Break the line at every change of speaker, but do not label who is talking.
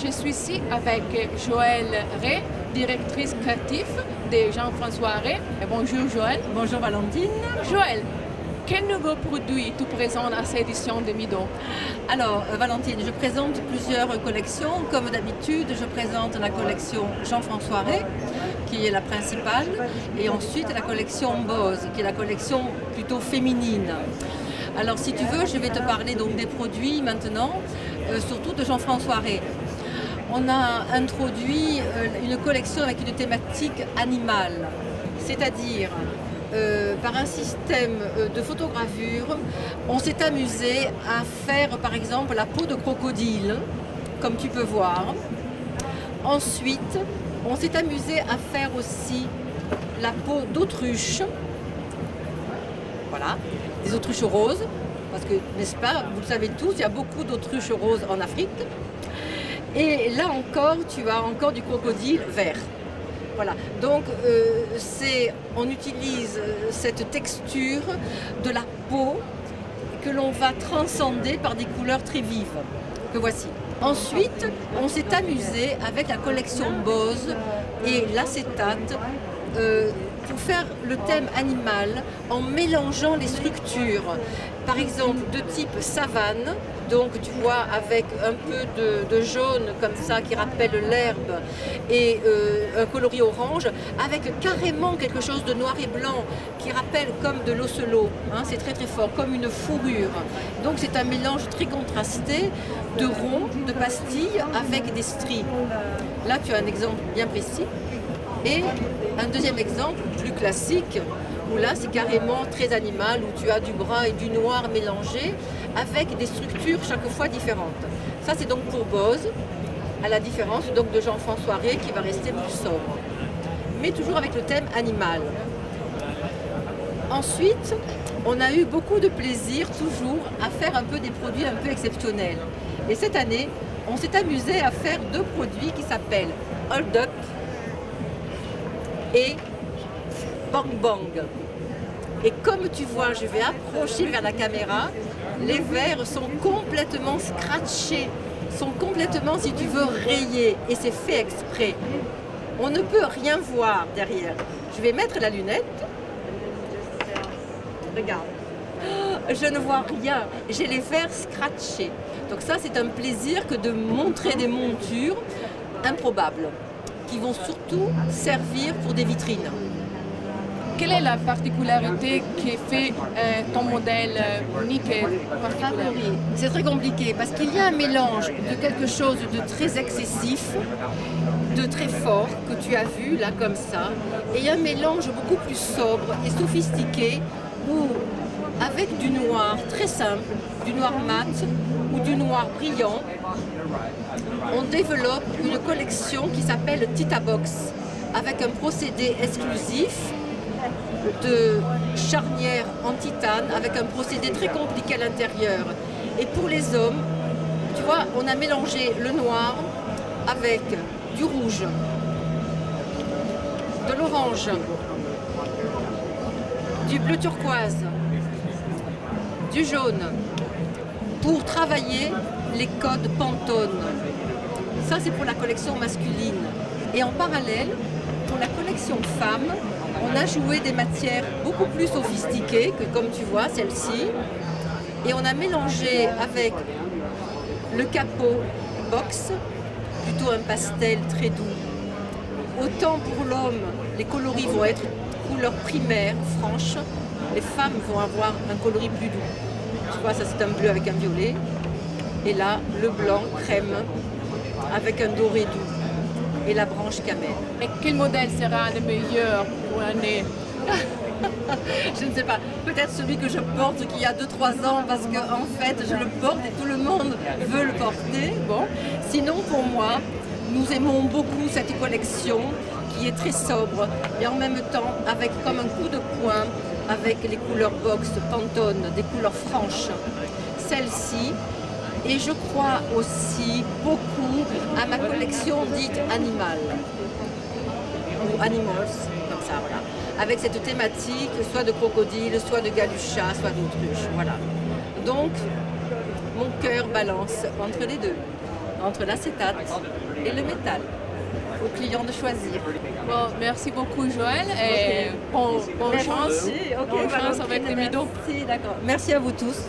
Je suis ici avec Joëlle Ray, directrice créative de Jean-François Ray. Bonjour Joëlle.
Bonjour Valentine.
Joëlle, quel nouveau produit tu présentes à cette édition de Mido?
Alors Valentine, je présente plusieurs collections. Comme d'habitude, je présente la collection Jean-François Ray, qui est la principale, et ensuite la collection Boz, qui est la collection plutôt féminine. Alors si tu veux, je vais te parler donc des produits maintenant, surtout de Jean-François Ray. On a introduit une collection avec une thématique animale, c'est-à-dire par un système de photogravure, on s'est amusé à faire par exemple la peau de crocodile, comme tu peux voir. Ensuite, on s'est amusé à faire aussi la peau d'autruche, voilà, des autruches roses, parce que, n'est-ce pas, vous le savez tous, il y a beaucoup d'autruches roses en Afrique. Et là encore, tu as encore du crocodile vert. Voilà, donc on utilise cette texture de la peau que l'on va transcender par des couleurs très vives, que voici. Ensuite, on s'est amusé avec la collection Boz et l'acétate pour faire le thème animal en mélangeant les structures. Par exemple, de type savane, donc tu vois avec un peu de jaune comme ça qui rappelle l'herbe et un coloris orange, avec carrément quelque chose de noir et blanc qui rappelle comme de l'ocelot, hein, c'est très très fort, comme une fourrure. Donc c'est un mélange très contrasté de rond, de pastilles avec des stries. Là tu as un exemple bien précis. Et un deuxième exemple plus classique, où là c'est carrément très animal, où tu as du brun et du noir mélangés, avec des structures chaque fois différentes. Ça c'est donc pour Boz, à la différence donc de Jean-François Ray qui va rester plus sobre, mais toujours avec le thème animal. Ensuite, on a eu beaucoup de plaisir toujours à faire un peu des produits un peu exceptionnels. Et cette année, on s'est amusé à faire deux produits qui s'appellent Hold Up et Bang Bang. Et comme tu vois, je vais approcher vers la caméra, les verres sont complètement scratchés, sont complètement, si tu veux, rayés. Et c'est fait exprès. On ne peut rien voir derrière. Je vais mettre la lunette. Regarde. Je ne vois rien. J'ai les verres scratchés. Donc ça, c'est un plaisir que de montrer des montures improbables, qui vont surtout servir pour des vitrines.
Quelle est la particularité qui fait ton modèle unique et particulier?
C'est très compliqué parce qu'il y a un mélange de quelque chose de très excessif, de très fort, que tu as vu là comme ça, et il y a un mélange beaucoup plus sobre et sophistiqué où, avec du noir très simple, du noir mat ou du noir brillant, on développe une collection qui s'appelle Tita Box, avec un procédé exclusif de charnière en titane, avec un procédé très compliqué à l'intérieur. Et pour les hommes, tu vois, on a mélangé le noir avec du rouge, de l'orange, du bleu turquoise, du jaune, pour travailler les codes Pantone. Ça, c'est pour la collection masculine. Et en parallèle, pour la collection femme, on a joué des matières beaucoup plus sophistiquées que, comme tu vois, celle-ci. Et on a mélangé avec le capot box, plutôt un pastel très doux. Autant pour l'homme, les coloris vont être couleur primaire, franche. Les femmes vont avoir un coloris plus doux. Tu vois, ça c'est un bleu avec un violet. Et là, le blanc crème avec un doré doux. Et la branche camel.
Et quel modèle sera le meilleur pour l'année?
Je ne sais pas, peut-être celui que je porte qui y a 2-3 ans parce qu'en fait je le porte et tout le monde veut le porter. Bon. Sinon pour moi, nous aimons beaucoup cette collection qui est très sobre et en même temps avec comme un coup de poing avec les couleurs box Pantone, des couleurs franches. Celle-ci. Et je crois aussi beaucoup à ma collection dite animale, ou animals, comme ça, voilà, avec cette thématique, soit de crocodile, soit de galucha, soit d'autruche, voilà. Donc, mon cœur balance entre les deux. entre l'acétate et le métal. Aux clients de choisir.
Bon, merci beaucoup Joël et bonne chance,
Ok,
bonne
voilà,
chance
ok,
avec les
merci,
midos.
d'accord. Merci à vous tous.